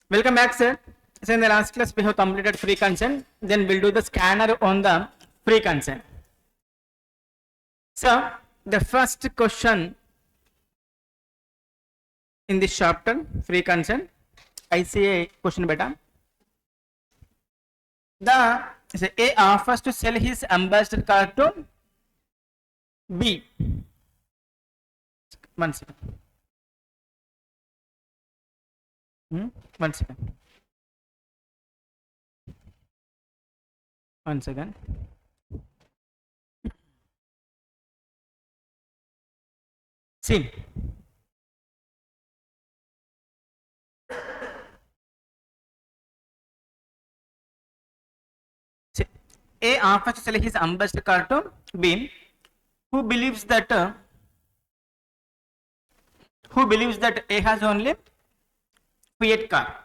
Welcome back, sir. So in the last class we have completed free consent. Then we'll do the scanner on the free consent. So the first question in this chapter, free consent, I see a question beta. The A offers to sell his ambassador car to B. One second. One second. One second. See. A offers to sell his ambassador car to B, who believes that A has only Fiat car,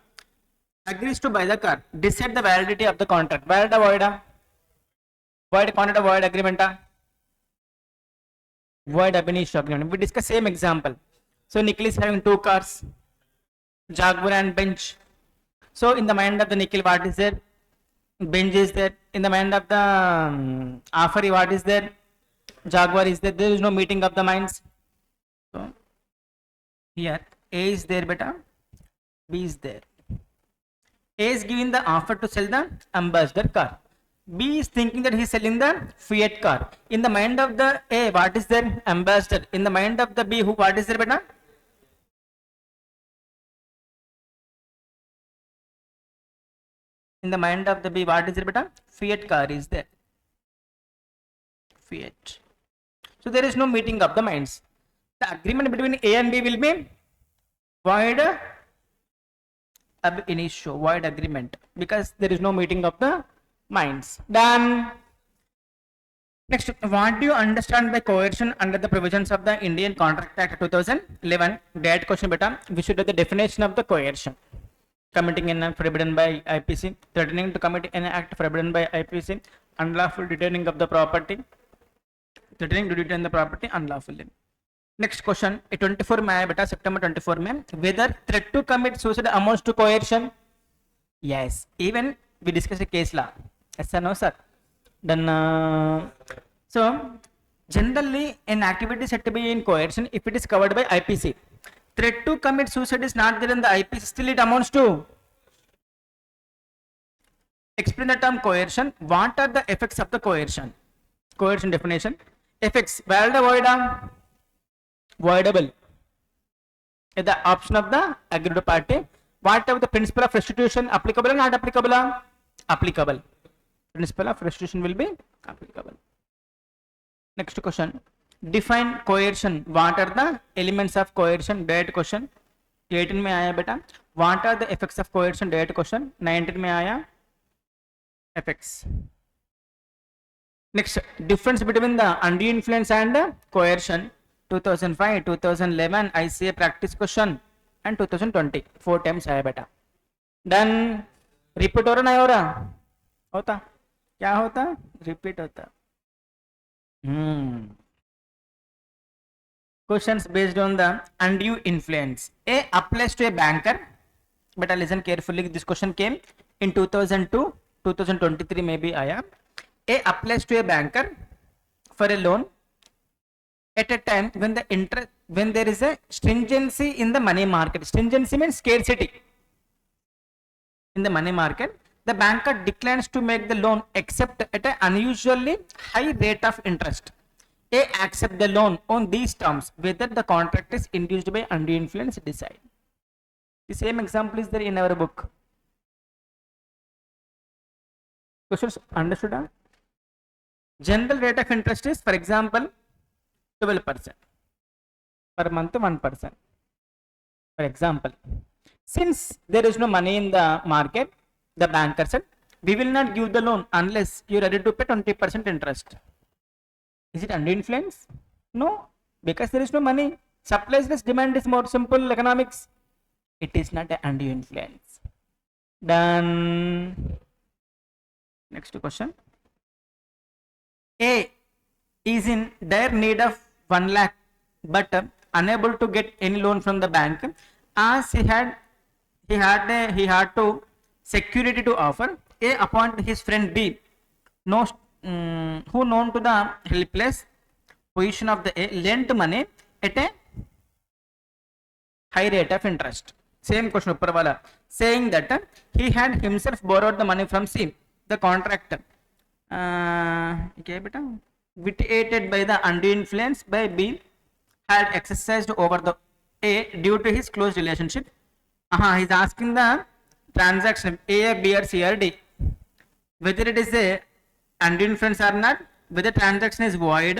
agrees to buy the car, decide the validity of the contract. Valid void contract, void agreement, void ab initio agreement. We discuss same example. So Nikhil is having two cars, Jaguar and Bench. So in the mind of the Nikhil, what is there? Bench is there. In the mind of the Afari, what is there? Jaguar is there. There is no meeting of the minds. So here A is there, beta. B is there. A is giving the offer to sell the ambassador car. B is thinking that he is selling the Fiat car. In the mind of the A, what is there? Ambassador. In the mind of the B, what is there, beta? In the mind of the B, what is there, beta? Fiat car is there. Fiat. So there is no meeting of the minds. The agreement between A and B will be void ab initio, void agreement, because there is no meeting of the minds. Done. Next, what do you understand by coercion under the provisions of the Indian Contract Act 2011? That question, beta. We should have the definition of the coercion. Committing an act forbidden by IPC, threatening to commit an act forbidden by IPC, unlawful detaining of the property, threatening to detain the property unlawfully. Next question, 24 May beta, September 24 May, whether threat to commit suicide amounts to coercion? Yes, even we discussed a case law. Yes sir, no sir. Then so generally an activity is said to be in coercion if it is covered by IPC. Threat to commit suicide is not there in the IPC, still it amounts to. Explain the term coercion. What are the effects of the coercion? Coercion definition. Effects, valid or void? Voidable. The option of the aggrieved party. What are the principle of restitution? Applicable or not applicable? Applicable. Principle of restitution will be applicable. Next question. Define coercion. What are the elements of coercion? Direct question. 18 में आया बेटा. What are the effects of coercion? Direct question. 19 में आया. Effects. Next, difference between the undue influence and coercion. 2005, 2011 ICA practice question and 2020 4 times आया बेटा. Done. Repeat हो रहा नहीं हो रहा? होता. क्या होता? Repeat होता. Questions based on the undue influence. A applies to a banker, but listen carefully. This question came in 2002, 2023 maybe आया. A applies to a banker for a loan at a time when when there is a stringency in the money market. Stringency means scarcity in the money market. The banker declines to make the loan except at an unusually high rate of interest. A accept the loan on these terms, whether the contract is induced by undue influence. Decide. The same example is there in our book. Questions understood? General rate of interest is, for example, 12%. Per month 1%. For example, since there is no money in the market, the banker said, we will not give the loan unless you are ready to pay 20% interest. Is it undue influence? No, because there is no money. Supply less, demand is more, simple economics. It is not an undue influence. Done. Next question. A is in dire need of 1 lakh but unable to get any loan from the bank, as he had he had to security to offer. A appointed his friend B, no, who known to the helpless position of the A, lent money at a high rate of interest. Same question upper wala, saying that he had himself borrowed the money from C, the contractor. Okay, beta, vitiated by the undue influence by B, had exercised over the A due to his close relationship. He's asking the transaction A, B, or C, or D, whether it is a undue influence or not, whether transaction is void,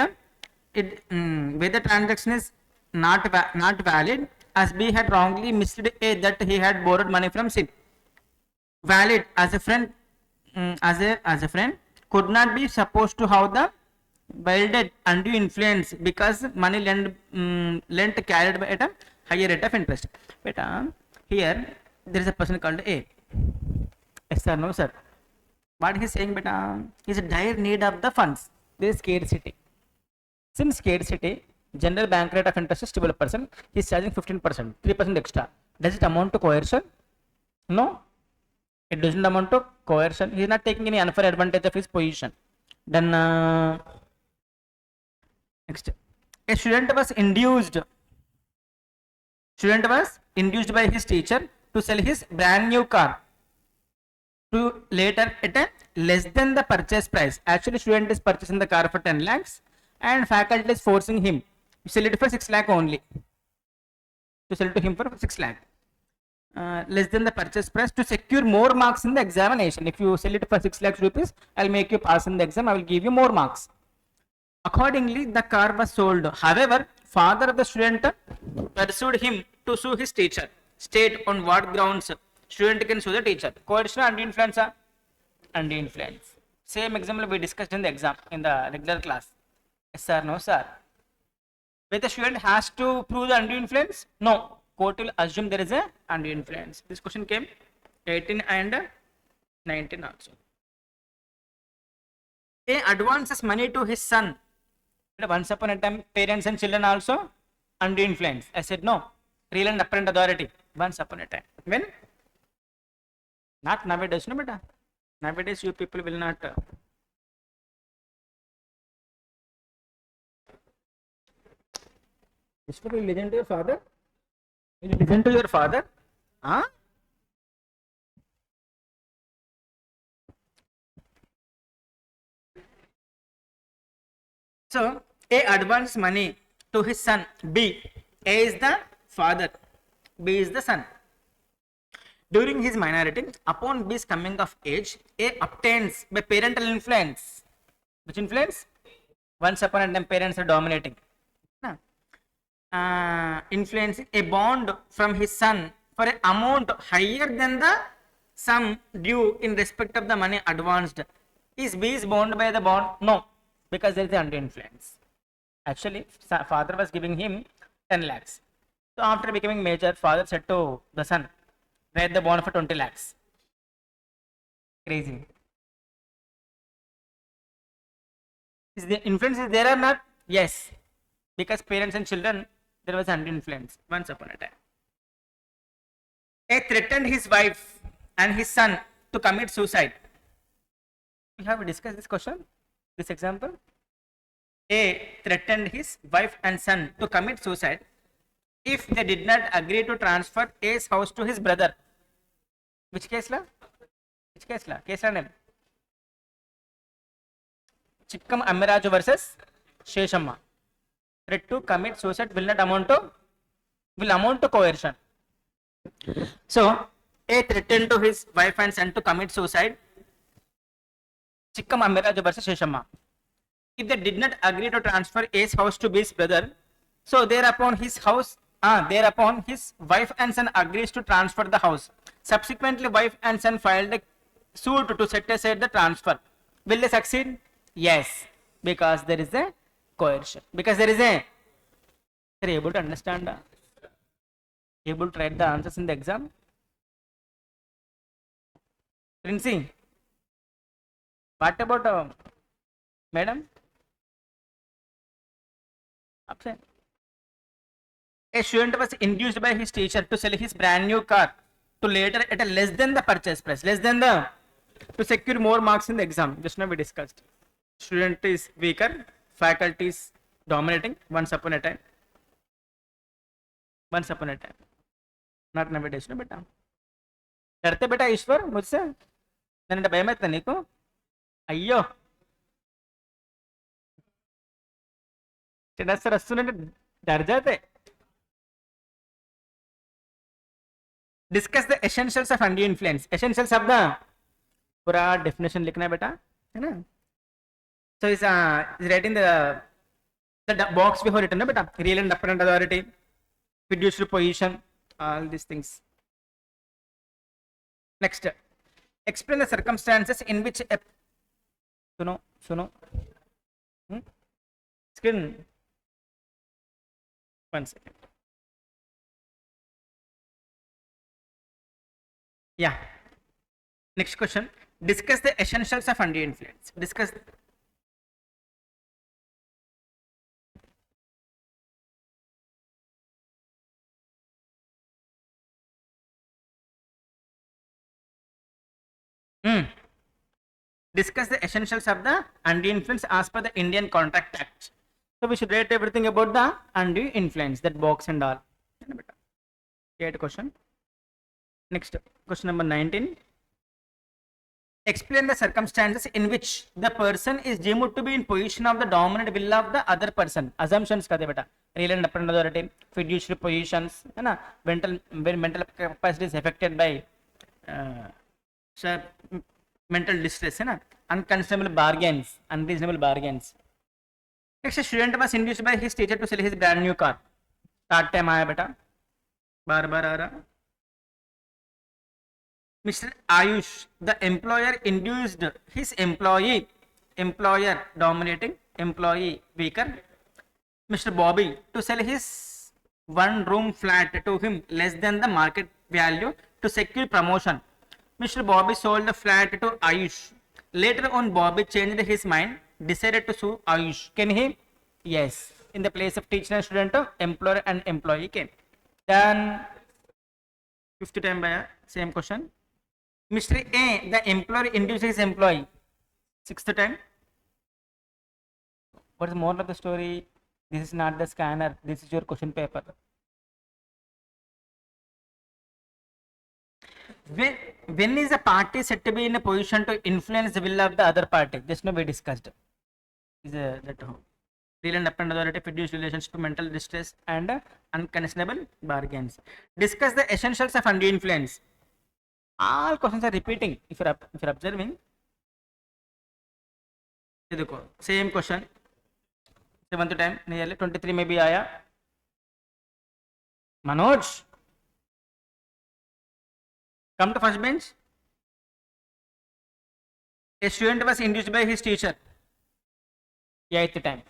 whether transaction is not valid, as B had wrongly misled A that he had borrowed money from C. Valid as a friend, as a friend could not be supposed to have the wielded undue influence because money lent carried by at a higher rate of interest. But here there is a person called A. Yes sir, no sir. What he is saying, beta, is a dire need of the funds. There is scarcity. Since scarcity, general bank rate of interest is 12%. He is charging 15%, 3% extra. Does it amount to coercion? No. It doesn't amount to coercion. He is not taking any unfair advantage of his position. Then next, a student was induced by his teacher to sell his brand new car to later at a less than the purchase price. Actually, student is purchasing the car for 10 lakhs and faculty is forcing him to sell it for 6 lakh only. To sell it to him for 6 lakh. Less than the purchase price to secure more marks in the examination. If you sell it for 6 lakhs rupees, I'll make you pass in the exam. I will give you more marks. Accordingly, the car was sold. However, father of the student pursued him to sue his teacher. State on what grounds student can sue the teacher. Coercion and influence. And influence. Same example we discussed in the exam, in the regular class. Yes sir, no sir. Whether the student has to prove the undue influence? No. Court will assume there is a undue influence. This question came 18 and 19 also. A advances money to his son. Once upon a time, parents and children also undue influence. I said no. Real and apparent authority. Once upon a time. When? Not nowadays, no beta. Nowadays, you people will not. Will you listen to your father? Will you listen to your father? Huh? So, A advances money to his son B. A is the father, B is the son. During his minority, upon B's coming of age, A obtains by parental influence. Which influence? Once upon a time, parents are dominating. Influencing a bond from his son for an amount higher than the sum due in respect of the money advanced. Is B is bound by the bond? No, because there is undue influence. Actually, father was giving him 10 lakhs. So after becoming major, father said to the son, write the bond for 20 lakhs. Crazy. Is the influence is there or not? Yes, because parents and children, there was undue influence once upon a time. A threatened his wife and his son to commit suicide. We have discussed this question, this example. A threatened his wife and son to commit suicide if they did not agree to transfer A's house to his brother. Which case la? Which case la? Case la name? Chikkam Ammiraju versus Sheshamma. Threat to commit suicide will amount to coercion. So, A threatened to his wife and son to commit suicide. Chikkam Ammiraju versus Sheshamma. If they did not agree to transfer A's house to B's brother, so thereupon his wife and son agrees to transfer the house. Subsequently, wife and son filed a suit to set aside the transfer. Will they succeed? Yes, because there is a coercion. Because there is a. Are you able to understand? Able to write the answers in the exam? Princey, what about madam? A student was induced by his teacher to sell his brand new car to later at a less than the purchase price, less than the, to secure more marks in the exam. Just now we discussed. Student is weaker, faculty is dominating once upon a time. Once upon a time. Not nowadays, no beta. डरते बेटा ईश्वर मुझसे నేను భయం అవుతా నీకు అయ్యో చిన్న sir వస్తుంటే डर जाते discuss the essentials of undue influence essentials of the पूरा डेफिनेशन लिखना है बेटा है ना so is writing the box before written beta real and apparent authority fiduciary position all these things next explain the circumstances in which a suno screen 1 second yeah next question discuss the essentials of undue influence discuss discuss the essentials of the undue influence as per the Indian Contract Act. So we should write everything about the undue influence, that box and all. Great question. Next question number 19. Explain the circumstances in which the person is deemed to be in position of the dominant will of the other person. Assumptions kade beta. Real and apparent authority, fiduciary positions, है ना? Mental capacity is affected by mental distress है ना unreasonable bargains next student was induced by his teacher to sell his brand new car start time आया बेटा बार बार आ रहा Mr. Ayush the employer induced his employer dominating employee weaker Mr. Bobby to sell his one room flat to him less than the market value to secure promotion Mr. Bobby sold the flat to Ayush. Later on, Bobby changed his mind, decided to sue Ayush. Can he? Yes. In the place of teacher and student, employer and employee came. Then, 50 time by same question. Mr. A, the employer induced his employee. 6th time. What is the moral of the story? This is not the scanner. This is your question paper. When is a party said to be in a position to influence the will of the other party? Just now we discussed. Is that real and apparent authority, fiduciary relationship, mental distress, and unconditional bargains. Discuss the essentials of undue influence. All questions are repeating. If you're observing, same question. 7th time, nearly 23 maybe आया. Manoj. Come to first bench. A student was induced by his teacher. 8th time.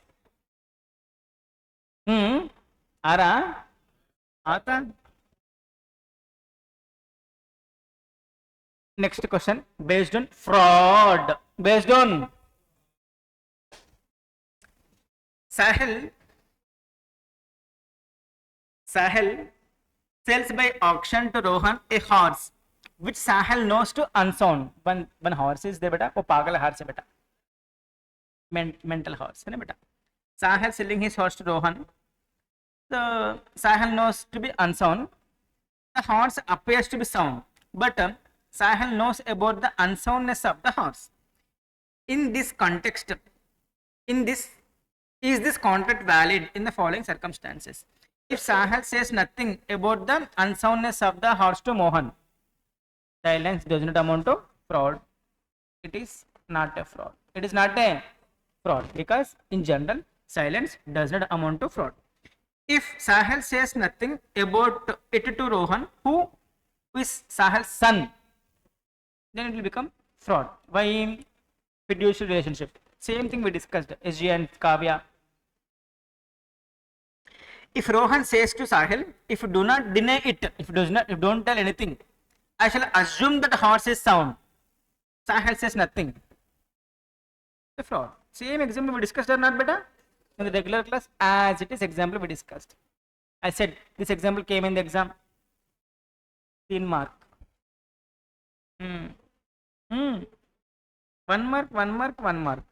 Ara? Aata? Next question. Based on fraud. Based on Sahil sells by auction to Rohan a horse which Sahil knows to unsound. One horse is there beta, वो पागल horse है beta, mental horse है ना beta. Sahil selling his horse to Rohan. The Sahil knows to be unsound. The horse appears to be sound, but Sahil knows about the unsoundness of the horse. In this context, is this contract valid in the following circumstances? If Sahil says nothing about the unsoundness of the horse to Mohan, silence does not amount to fraud. It is not a fraud. It is not a fraud because in general silence does not amount to fraud. If Sahil says nothing about it to Rohan, who is Sahil's son, then it will become fraud. Why? Fiduciary relationship. Same thing we discussed. SG and Kavya. If Rohan says to Sahil, if you do not deny it, if you don't tell anything, I shall assume that the horse is sound. Sahil says nothing. The fraud. Same example we discussed or not beta? In the regular class, as it is example we discussed. I said this example came in the exam. 3 mark. 1 mark, 1 mark, 1 mark.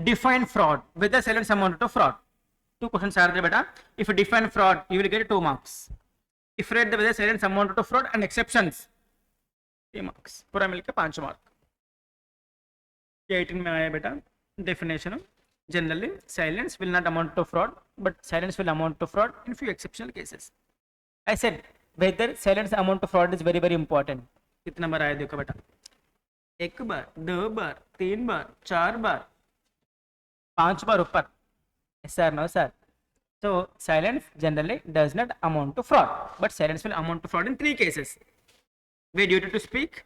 Define fraud. Whether silence amount to fraud. Two questions are there, beta. If you define fraud, you will get 2 marks. If read the whether silence amount to fraud and exceptions, 3 marks. पूरा मिलकर 5 mark. 18 में आया बेटा definition. Generally, silence will not amount to fraud, but silence will amount to fraud in few exceptional cases. I said whether silence amount to fraud is very very important. कितना बार आया देखो बेटा. 1 बार, 2 बार, 3 बार, 4 बार, 5 बार ऊपर. Yes sir, no sir. So silence generally does not amount to fraud, but silence will amount to fraud in 3 cases: where duty to speak,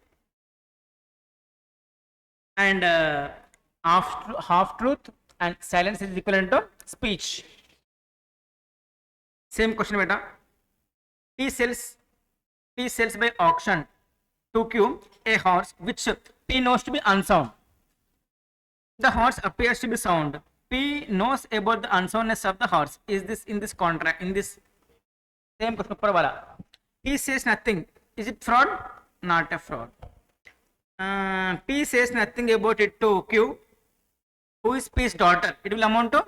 and half truth, and silence is equivalent to speech. Same question beta. P sells by auction to Q a horse which P knows to be unsound. The horse appears to be sound. P knows about the unsoundness of the horse. Is this in this contract? In this same question upar wala. P says nothing. Is it fraud? Not a fraud. P says nothing about it to Q, who is P's daughter. It will amount to,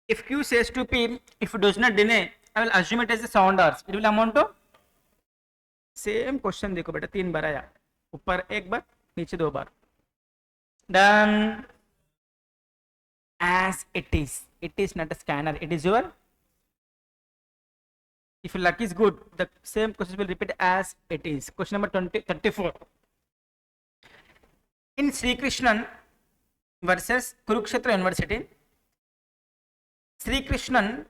if Q says to P, if it does not deny, I will assume it as a sound horse. It will amount to, same question देखो बेटा 3 बार आया, ऊपर 1 बार, नीचे 2 बार. Done. As it is not a scanner, it is your, if your luck is good, the same question will repeat as it is. Question number 34. In Sri Krishnan versus Kurukshetra University, Sri Krishnan,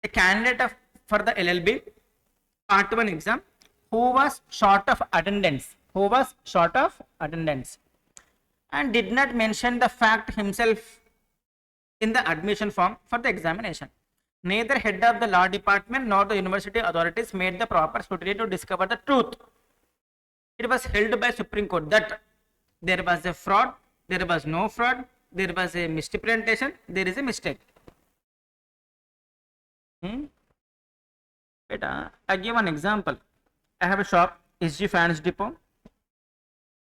a candidate for the LLB part 1 exam, who was short of attendance, and did not mention the fact himself in the admission form for the examination. Neither head of the law department nor the university authorities made the proper scrutiny to discover the truth. It was held by Supreme Court that there was a fraud, there was no fraud, there was a misrepresentation, there is a mistake. Beta, I give an example. I have a shop, SG Fans Depot,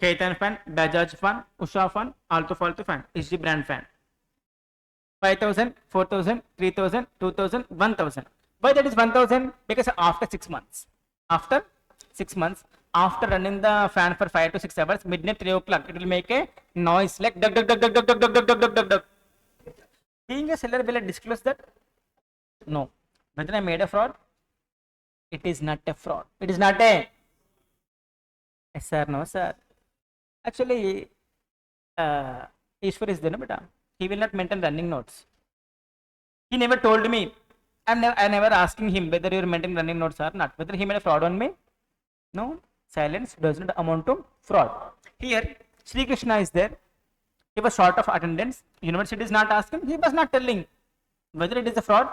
Kaitan fan, Bajaj fan, Usha fan, Alto Falto fan, SG brand fan. 5,000, 4,000, 3,000, 2,000, 1,000. Why that is 1,000? Because after 6 months, after running the fan for 5 to 6 hours, midnight 3 o'clock, it will make a noise like dug dug dug dug dug dug dug dug dug dug dug dug. Being a seller, will I disclose that? No. Whether I made a fraud? It is not a fraud. It is not a. Yes sir, no sir. Actually, Ishwar is there, no beta. He will not maintain running notes. He never told me. I never asking him whether you are maintaining running notes or not. Whether he made a fraud on me? No. Silence does not amount to fraud. Here, Sri Krishna is there. He was short of attendance. University is not asking. He was not telling whether it is a fraud.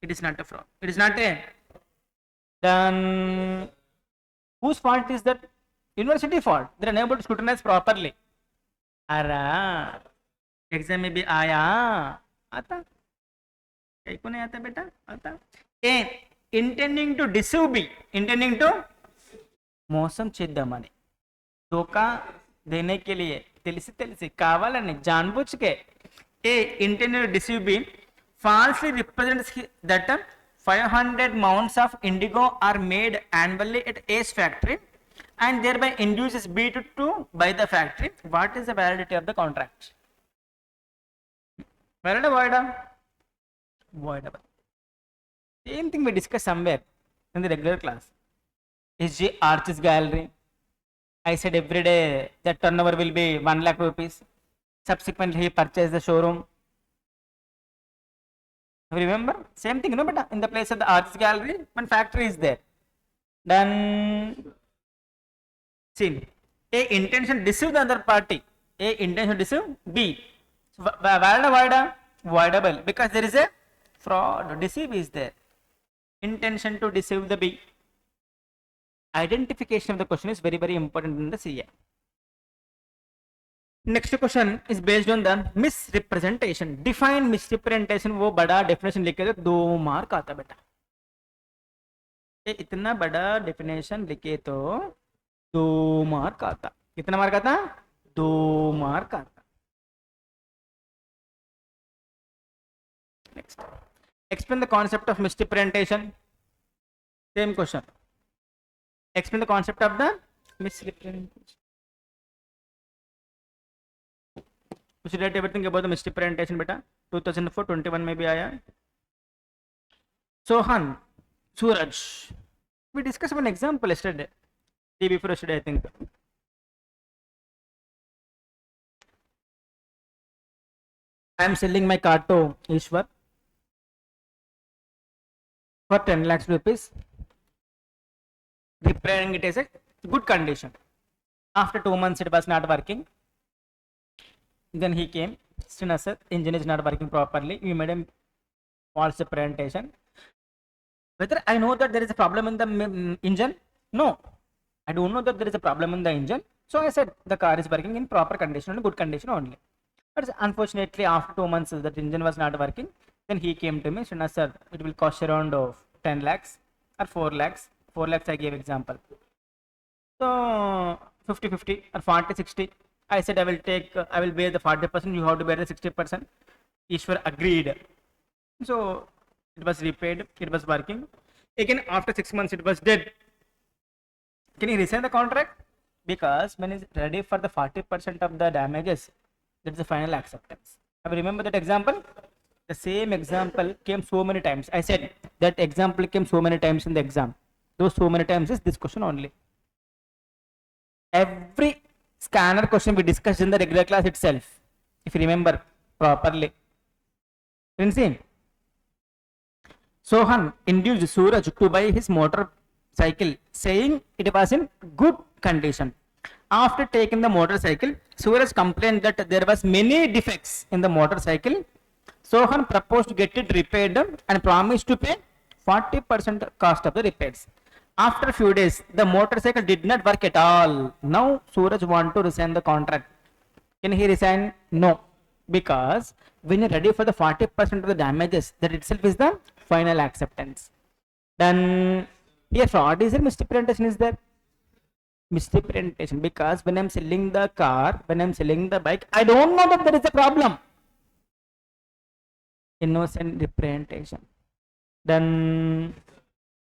It is not a fraud. It is not a. Then whose fault is that? University fault. They are unable to scrutinize properly. Ara. Exam में भी आया आता कहीं को नहीं आता बेटा आता intending to deceive B intending to మోసం చేద్దామని धोखा देने के लिए తెలిసి కావాలని जानबूझके A intended to deceive B falsely represents that 500 mounts of indigo are made annually at A's factory and thereby induces B to buy the factory. What is the validity of the contract? Valid or void? Voidable. Same thing we discussed somewhere in the regular class. SG Arches Gallery. I said every day that turnover will be 1 lakh rupees. Subsequently, he purchased the showroom. Remember? Same thing, no, but in the place of the Arches Gallery, one factory is there. Then, see, A intention to deceive the other party. A intention to deceive B. Valid or void? Voidable, because there is a fraud. Deceive is there. Intention to deceive the B. Identification of the question is very very important in the CA. Next question is based on the misrepresentation. Define misrepresentation. वो बड़ा definition लिख के 2 mark आता बेटा. ये इतना बड़ा definition लिखे तो 2 मार्क आता. कितना मार्क आता? 2 मार्क आता. Next. Explain the concept of misrepresentation. Same question. Explain the concept of the misrepresentation. We should write everything about the misrepresentation, beta. 2004, 21 में भी आया. Sohan, Suraj. We discussed one example yesterday. Day before yesterday, I think. I am selling my car to Ishwar for 10 lakhs rupees, repairing it as a good condition. After 2 months, it was not working. Then he came. Sir, engine is not working properly. We made a false presentation. Whether I know that there is a problem in the engine? No, I don't know that there is a problem in the engine. So I said the car is working in proper condition and good condition only. But unfortunately, after 2 months, that engine was not working. Then he came to me, Srinath sir, it will cost around 10 lakhs or 4 lakhs. 4 lakhs I gave example. So 50-50 or 40-60. I said I will bear the 40%, you have to bear the 60%. Ishwar agreed. So it was repaid, it was working. Again, after 6 months, it was dead. Can he resign the contract? Because when he's ready for the 40% of the damages, that's the final acceptance. I remember that example. The same example came so many times. I said that example came so many times in the exam. Those so many times is this question only. Every scanner question we discussed in the regular class itself, if you remember properly. Sohan induced Suraj to buy his motorcycle, saying it was in good condition. After taking the motorcycle, Suraj complained that there was many defects in the motorcycle. Sohan proposed to get it repaired and promised to pay 40% cost of the repairs. After a few days, the motorcycle did not work at all. Now Suraj want to resign the contract. Can he resign? No. Because when you're ready for the 40% of the damages, that itself is the final acceptance. Then here fraud is there, misrepresentation is there. Misrepresentation, because when I'm selling the car, when I'm selling the bike, I don't know that there is a problem. Innocent representation. Then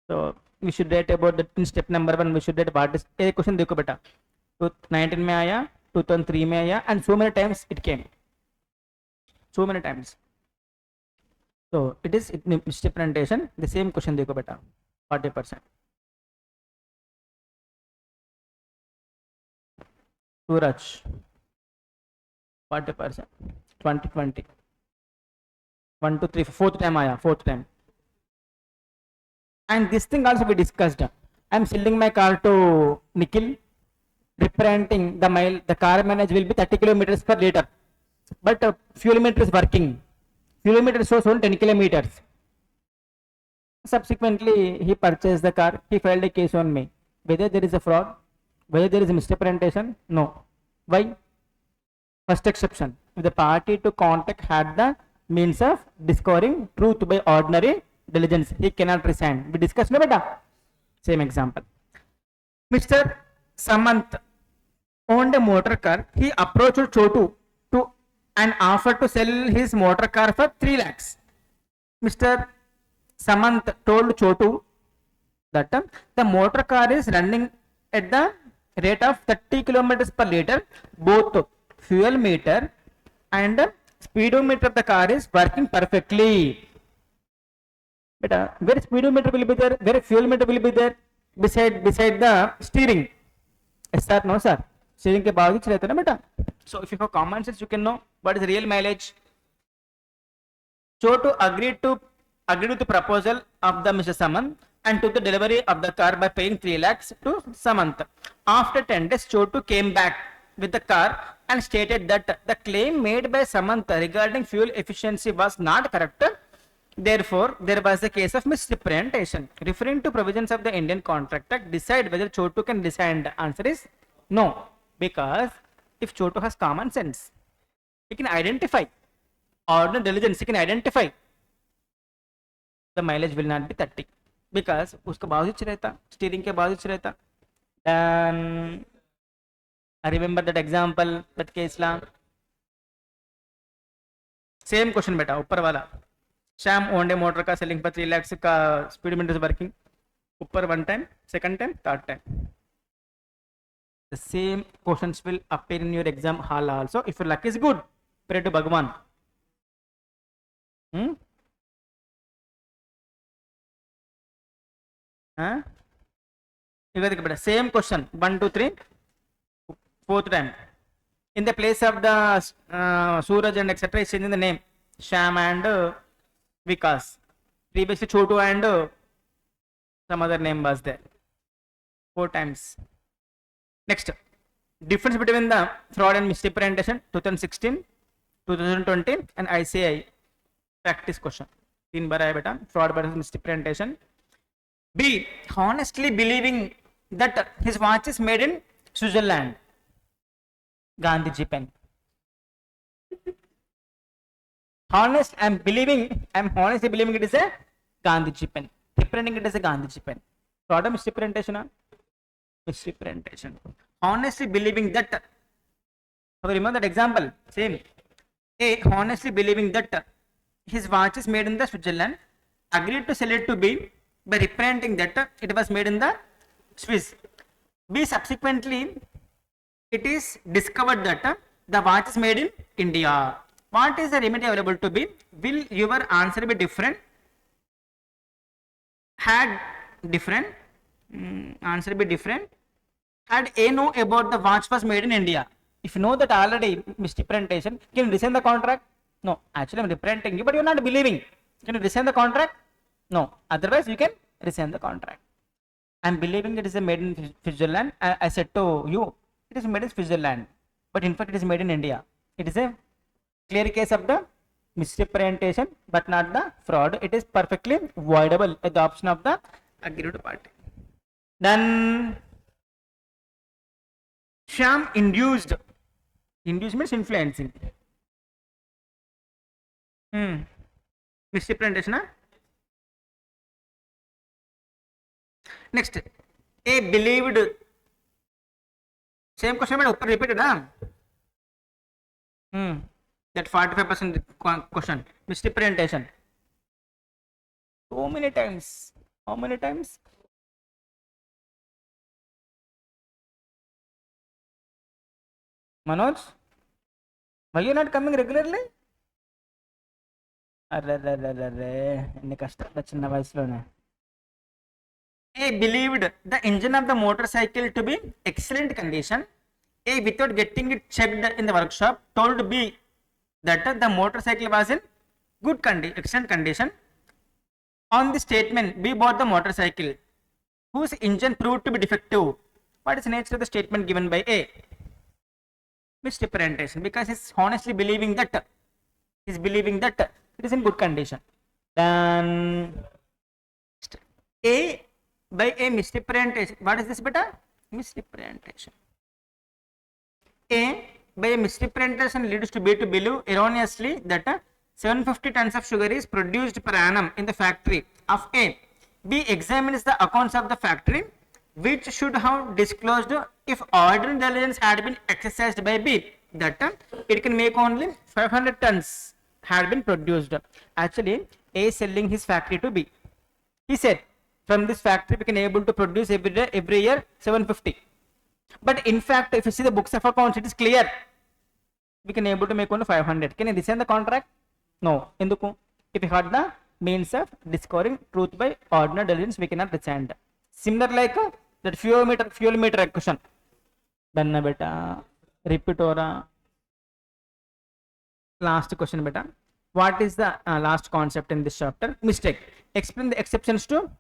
so we should write about that in step number 1. We should write what is a question. देखो बेटा 2019 में आया, 2003 में आया, and so many times it came. So many times. So it is misrepresentation. The same question देखो बेटा 40%. Suraj 40%. 2020. 1, 2, 3, 4th time आया, 4th time. And this thing also we discussed. I am selling my car to Nikhil, representing the car mileage will be 30 kilometers per liter, but fuel meter is working. Fuel meter shows on 10 kilometers. Subsequently, he purchased the car. He filed a case on me. Whether there is a fraud, whether there is a misrepresentation, no. Why? First exception: if the party to contact had the means of discovering truth by ordinary diligence, he cannot resign. We discussed, no beta? Same example. Mr. Samant owned a motor car. He approached Chotu to and offered to sell his motor car for 3 lakhs. Mr. Samant told Chotu that the motor car is running at the rate of 30 kilometers per liter. Both fuel meter and speedometer of the car is working perfectly. Beta, where speedometer will be there, where fuel meter will be there, beside the steering. Yes sir, no sir. Steering के बाजू चले थे ना बेटा. So if you have common sense, you can know what is the real mileage. Chotu agreed with the proposal of the Mr. Samant and took the delivery of the car by paying 3 lakhs to Samant. After 10 days, Chotu came back with the car and stated that the claim made by Samant regarding fuel efficiency was not correct. Therefore, there was a case of misrepresentation. Referring to provisions of the Indian Contract Act, decide whether Chotu can resign. The answer is no, because if Chotu has common sense, he can identify, ordinary diligence, he can identify the mileage will not be 30. Because उसका बाजू रहता, steering के बाजू रहता. Then I remember that example, that case ला. Same question बेटा ऊपर वाला. श्याम ओन्ड ए मोटर का सेलिंग पर 3 lakhs का स्पीड मीटर वर्किंग. ऊपर 1 time, second time, third time. The same questions will appear in your exam hall also. If your luck is good, pray to Bhagwan. Same question 1 2 3 fourth time. In the place of the Suraj and etc. is changing the name Sham and Vikas. Previously Chotu and some other name was there. 4 times. Next, difference between the fraud and misrepresentation 2016, 2020 and ICI practice question. 3 बार आया बेटा. Fraud versus misrepresentation. B. Honestly believing that his watch is made in Switzerland. Gandhiji pen. I'm honestly believing it is a Gandhiji pen. Representing it as a Gandhiji pen. Fraud or misrepresentation? Misrepresentation. Honestly believing that. Remember that example? Same. A. Honestly believing that his watch is made in the Switzerland. Agreed to sell it to B by representing that it was made in the Swiss. B. Subsequently, it is discovered that the watch is made in India. What is the remedy available to B? Will your answer be different? Had different? Answer be different. Had A know about the watch was made in India? If you know that already misrepresentation, can you rescind the contract? No. Actually, I'm representing you, but you're not believing. Can you rescind the contract? No. Otherwise, you can rescind the contract. I'm believing it is made in Switzerland. I said to you, it is made in Switzerland, but in fact, it is made in India. It is a clear case of the misrepresentation, but not the fraud. It is perfectly voidable at the option of the aggrieved party. Then Sham induced means influencing. Misrepresentation. Next, A believed. Same question but repeated. That 45% question. Misrepresentation. So many times. How many times? Manoj, why you not coming regularly? ఎన్ని కష్టాలు చిన్న వయసులోనే. A believed the engine of the motorcycle to be excellent condition. A, without getting it checked in the workshop, told B that the motorcycle was in good condition, excellent condition. On the statement, B bought the motorcycle whose engine proved to be defective. What is the nature of the statement given by A? Misrepresentation, because he's honestly believing that it is in good condition. Then A by a misrepresentation. What is this beta? Misrepresentation. A by a misrepresentation leads to B to believe erroneously that 750 tons of sugar is produced per annum in the factory of A. B examines the accounts of the factory, which should have disclosed if ordinary diligence had been exercised by B that it can make only 500 tons had been produced. Actually, A is selling his factory to B. He said, from this factory we can able to produce every year 750. But in fact, if you see the books of accounts, it is clear we can able to make only 500. Can you rescind the contract? No. Enduku? If you had the means of discovering truth by ordinary diligence, we cannot rescind. Similar like that fuel meter question. Danna beta. Repeat ora. Last question beta. What is the last concept in this chapter? Mistake. Explain the exceptions to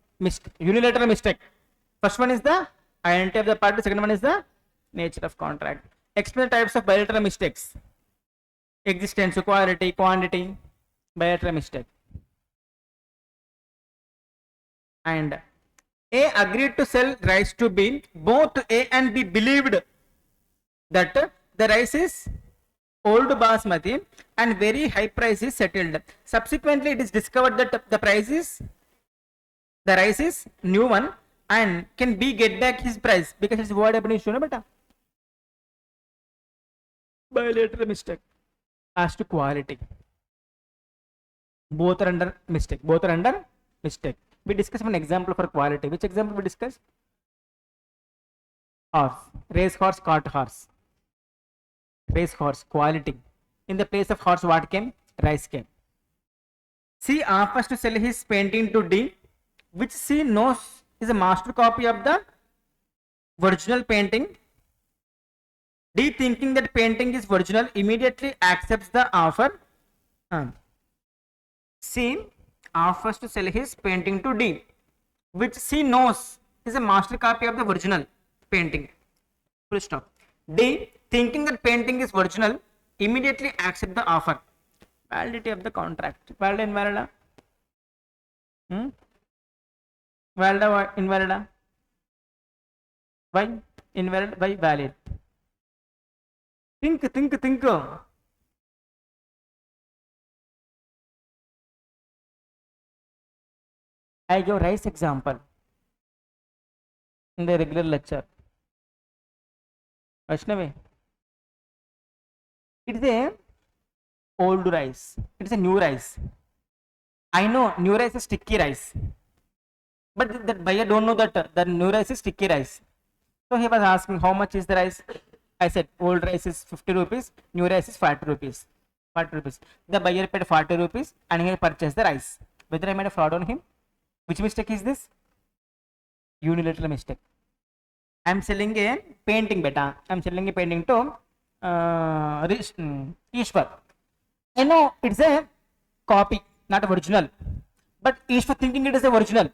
unilateral mistake. First one is the identity of the party. Second one is the nature of contract. Explain the types of bilateral mistakes. Existence, quality, quantity, bilateral mistake. And A agreed to sell rice to B. Both A and B believed that the rice is old basmati and very high price is settled. Subsequently, it is discovered that the price is The rice is new one and can be get back his price because it's what happened is beta. Bilateral mistake. As to quality, both are under mistake. Both are under mistake. We discuss one example for quality. Which example we discuss? Horse, race horse, cart horse. Race horse, quality. In the place of horse, what came? Rice came. C offers to sell his painting to D, which C knows is a master copy of the original painting. D, thinking that painting is original, immediately accepts the offer. C offers to sell his painting to D, which C knows is a master copy of the original painting. Full stop. D, thinking that painting is original, immediately accept the offer. Validity of the contract. Valid, invalid? Valid or invalid? Why invalid? Why valid? Think. I give rice example in the regular lecture. Vaishnavi, it is a old rice. It is a new rice. I know new rice is sticky rice, but that buyer don't know that the new rice is sticky rice. So he was asking how much is the rice. I said old rice is 50 rupees, new rice is 40 rupees. 40 rupees. The buyer paid 40 rupees and he purchased the rice. Whether I made a fraud on him? Which mistake is this? Unilateral mistake. I am selling a painting, beta. I am selling a painting to Ishwar. I know it's a copy, not original. But Ishwar thinking it is a original.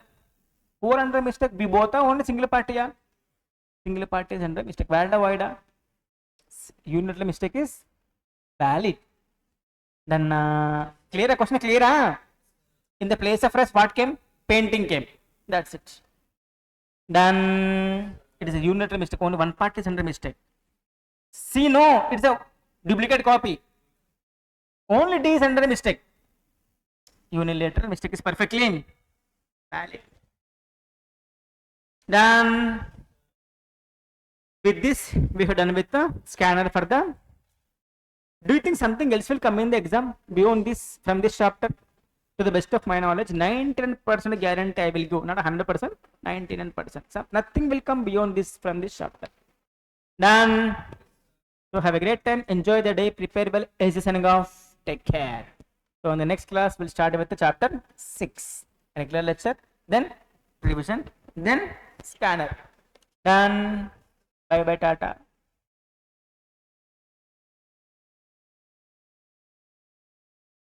Who are under mistake? We both are only single party. Single party is under mistake. Valid or void? Unilateral mistake is valid. Then clear? Question clear? In the place of rice, what came? Painting came. That's it. Then it is a unilateral mistake. Only one part is under mistake. C, no, it's a duplicate copy. Only D is under mistake. Unilateral mistake is perfectly valid. Then with this, we have done with the scanner for the. Do you think something else will come in the exam beyond this from this chapter? To the best of my knowledge, 99% guarantee I will give, not 100%, 99%. So nothing will come beyond this from this chapter. Done. So have a great time. Enjoy the day. Prepare well. As a signing off. Take care. So in the next class, we'll start with the chapter 6. Regular lecture, then revision, then scanner. Done. Bye bye, tata.